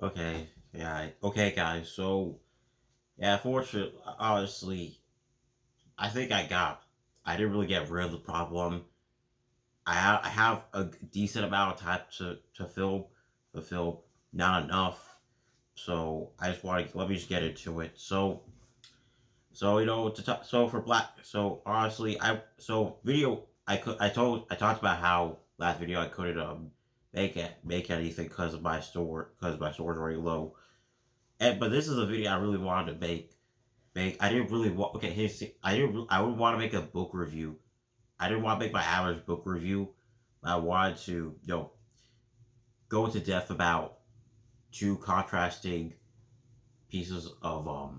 Okay, yeah, okay, guys. So, yeah, fortunately, honestly, I think I didn't really get rid of the problem. I have a decent amount of time to film, not enough. So I just want to let me just get into it. So to talk, so for black, so honestly, I talked about how last video I couldn't make anything because my store's already low. But this is a video I really wanted to make. I didn't really want. Okay, I would want to make a book review. I didn't want to make my average book review. I wanted to go into depth about two contrasting pieces of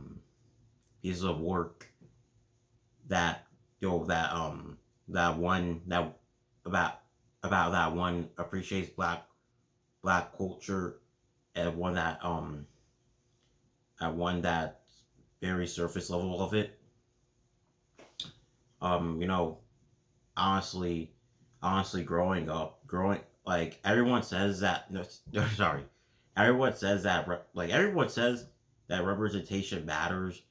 pieces of work that that one that about that one appreciates black culture, and one that very surface level of it. You know, honestly, growing like everyone says that. No, no, sorry, everyone says that representation matters,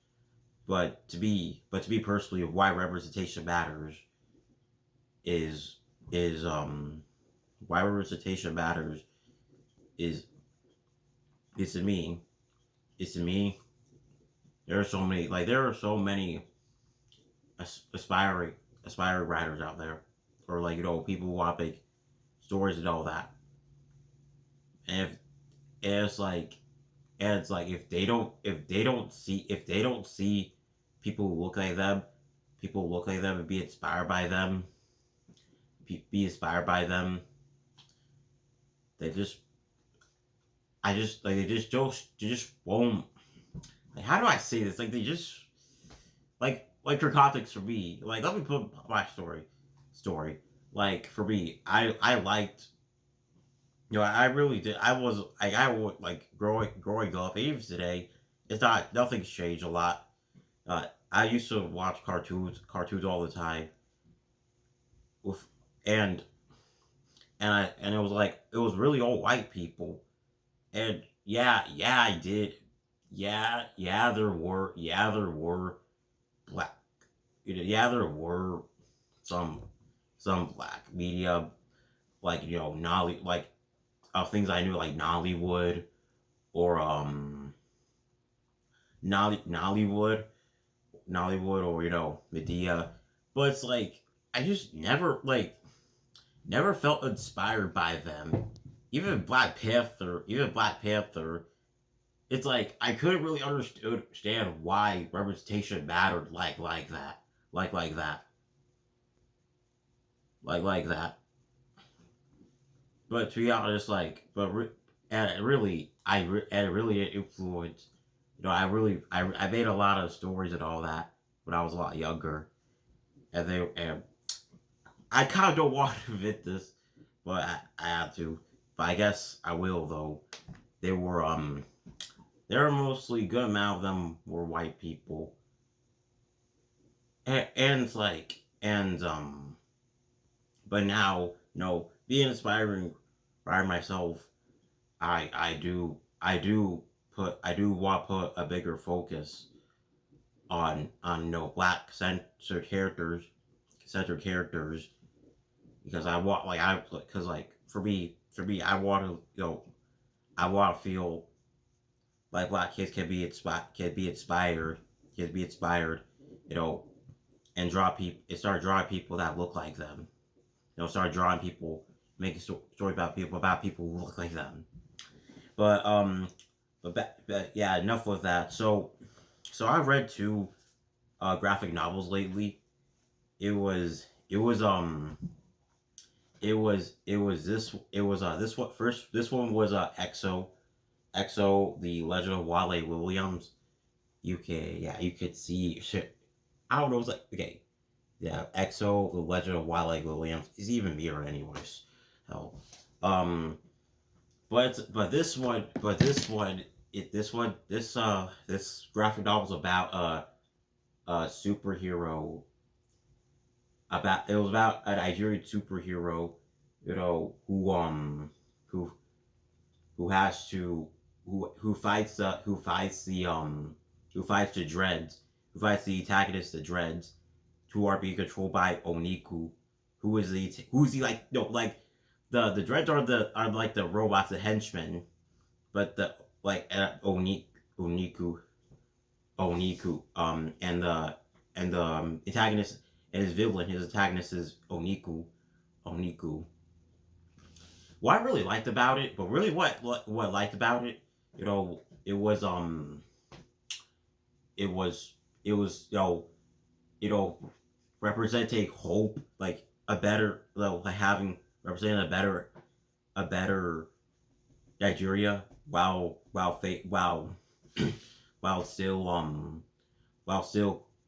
but to be personally, why representation matters is is why representation matters is is to me is to me there are so many aspiring writers out there, or people who want big stories and all that. And if and it's like if they don't see people who look like them, people who look like them and be inspired by them, be inspired by them, they just I just like they just won't. Like, how do I say this? Like they just for context for me. Like let me put my story. Like for me, I liked I really did. I would like growing up. Even today, it's not nothing's changed a lot. I used to watch cartoons all the time with and and it was like it was really all white people. And yeah, I did. There were black. Yeah, there were some black media, like things I knew, like Nollywood, or Nollywood, or Medea. But it's like I just never felt inspired by them. Even Black Panther, it's like I couldn't really understand why representation mattered like that, like that, like that. But to be honest, and it really, and it really influenced. I made a lot of stories and all that when I was a lot younger, and I kind of don't want to admit this, but I had to. But I guess I will though. They were there were mostly good amount of them were white people, and but now being inspiring by myself, I do want to put a bigger focus on black centered characters, because I want like I because like for me I want to I want to feel like black kids can be inspired, you know, and start drawing people that look like them. Start drawing people, making story about people who look like them. But but yeah, enough with that. So I read two graphic novels lately. It was this one first. This one was EXO, the Legend of Wale Williams. You could see shit. I don't know. It's like okay, yeah, EXO, the Legend of Wale Williams is even mirror anyways. Hell, um, this one, this graphic novel is about a superhero. About It was about a Nigerian superhero, who who has to who fights the Dreads, who fights the antagonist, the Dreads, who are being controlled by Oniku, who's the like no like the Dreads are like the robots, the henchmen, but the like Oniku Oniku and the antagonist and his antagonist is Oniku. What I really liked about it, but really what I liked about it, you know, it was it was you know representing hope, like a better like having representing a better Nigeria while still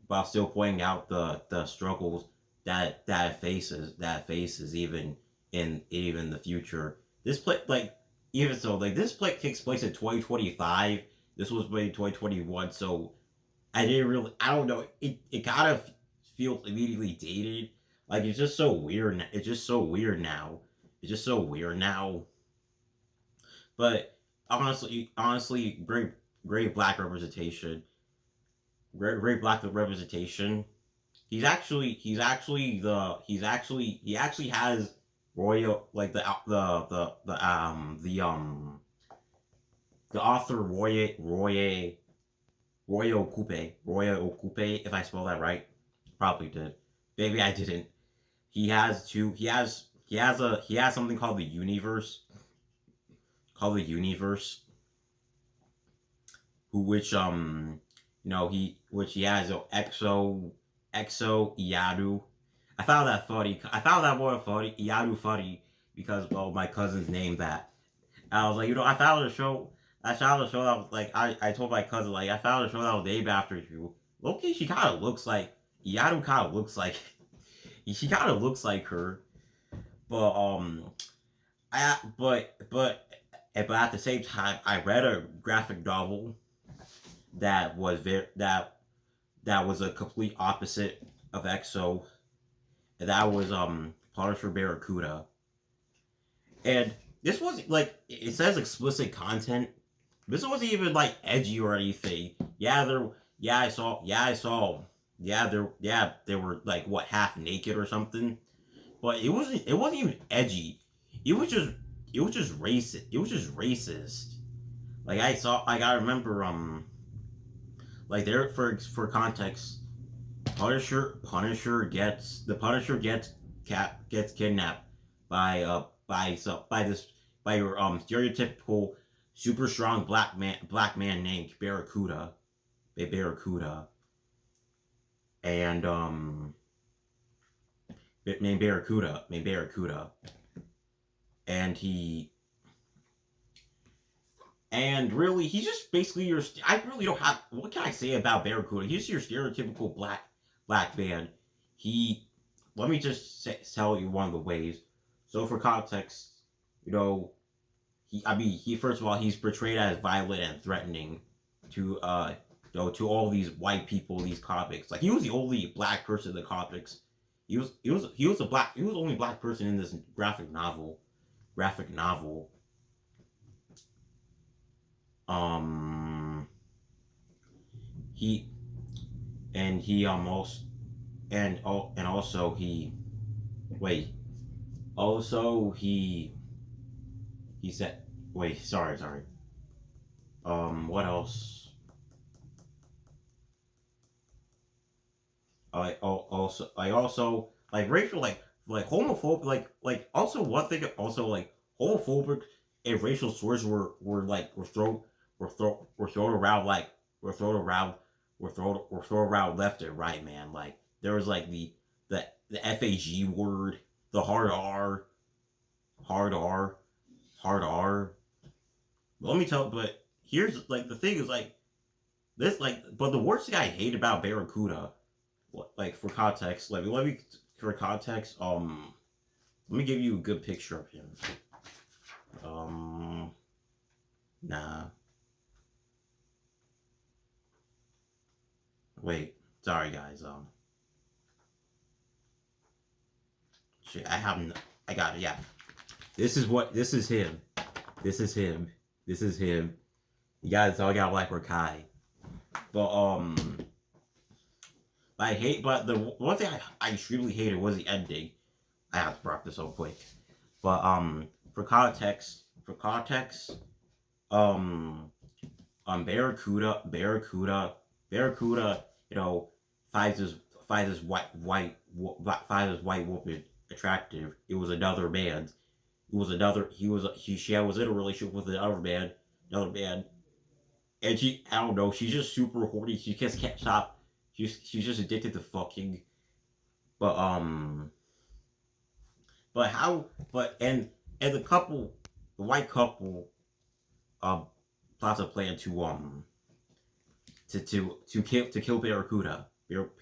while still pointing out the struggles that it faces even the future. This play like even so like this play takes place in 2025. This was made in 2021, so I don't know it kind of feels immediately dated. Like it's just so weird. It's just so weird now. It's just so weird now. But honestly, great black representation. Great black representation. He actually has royal like the author Roy Okupe, if I spell that right. Probably did. Maybe I didn't. He has something called the universe, who which he has Exo Iadu. I found that more funny, Iadu funny, because well my cousin's named that. I was like, I found a show that was like I told my cousin like I found a show that was named after you. Loki, she kinda looks like Iadu kinda looks like she kinda looks like her. But I but at the same time I read a graphic novel that was that was a complete opposite of EXO. And that was Punisher Barracuda. And this was like it says explicit content. This wasn't even like edgy or anything. They were like what half naked or something. But it wasn't even edgy. It was just racist. It was just racist. Like I remember like there for context, Punisher gets kidnapped by your stereotypical super strong black man named Barracuda and named Barracuda and he and really he's just basically your I really don't have what can I say about Barracuda. He's your stereotypical black man. He let me just tell you one of the ways. So for context, you know, he first of all he's portrayed as violent and threatening to to all these white people, these comics. Like he was the only black person in the comics. He was the only black person in this graphic novel. Um, he he almost and also he wait also he said wait sorry what else I also like racial like homophobic also one thing also like homophobic and racial slurs were thrown around were thrown around were thrown around left and right, man. Like there was like the FAG word, the hard R, hard R. But let me tell. But here's like the thing is like this like. But the worst thing I hate about Barracuda, like for context, let me for context. Let me give you a good picture of him. Um, nah. Wait, sorry guys. Shit, I got it. Yeah, this is him. This is him. This is him. You gotta tell you like for Kai. But but the one thing I extremely hated was the ending. I have to wrap this up quick. But for context, um Barracuda, you know, finds this finds this finds this white woman attractive. It was another man. It was another. She was in a relationship with another man, and I don't know. She's just super horny. She just can't stop. She's just addicted to fucking. But but how? But and the white couple, um, plots a plan to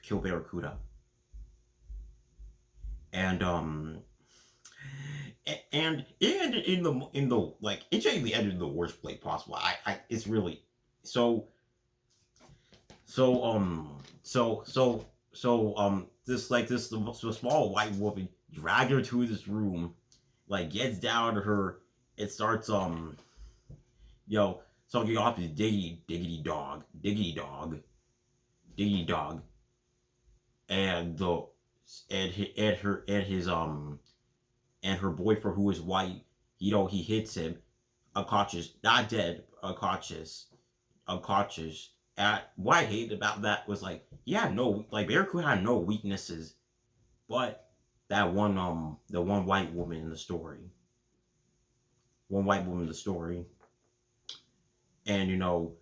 kill Barracuda, and and in the like it actually ended in the worst way possible. It's really so so so so this small white woman dragged her to this room, like gets down to her and starts talking off his diggity dog, and the and his and her boyfriend who is white, he hits him unconscious, not dead, unconscious. At what I hated about that was like he had no like Barracuda had no weaknesses, but that the one white woman in the story, and the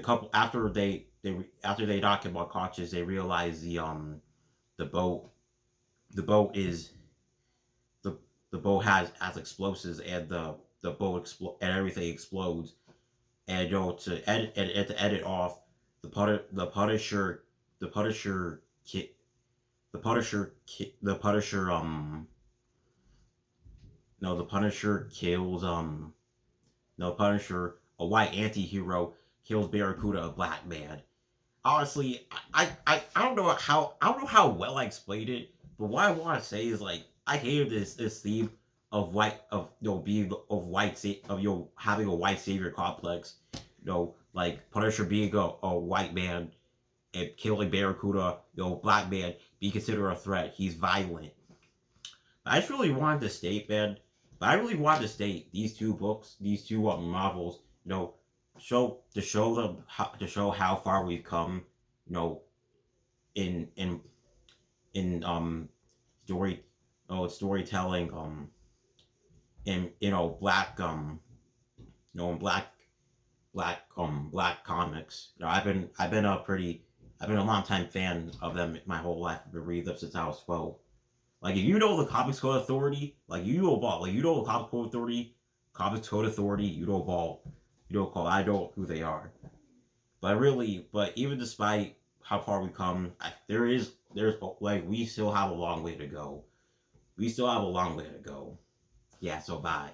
couple after they knock him unconscious, they realize the boat the boat is the the boat has explosives, and the boat and everything explodes. And to edit off, the Punisher the Punisher ki- the Punisher no the Punisher kills no Punisher, a white anti-hero, kills Barracuda, a black man. Honestly, I don't know how well I explained it, but what I want to say is like I hated this theme of white of being of white of having a white savior complex, like Punisher being a white man and killing Barracuda, black man be considered a threat. He's violent. I just really wanted to state, man. But I really wanted to state these two books, these two novels, to show how far we've come, you know, in in in story, storytelling, in black in black comics. I've been a long time fan of them my whole life. I've been reading them since I was 12. Like if you know the Comics Code Authority, like you know ball, like you know the Comics Code Authority, you know ball, you know call. I know who they are, but even despite how far we come, there's like we still have a long way to go. We still have a long way to go. Yeah. So bye.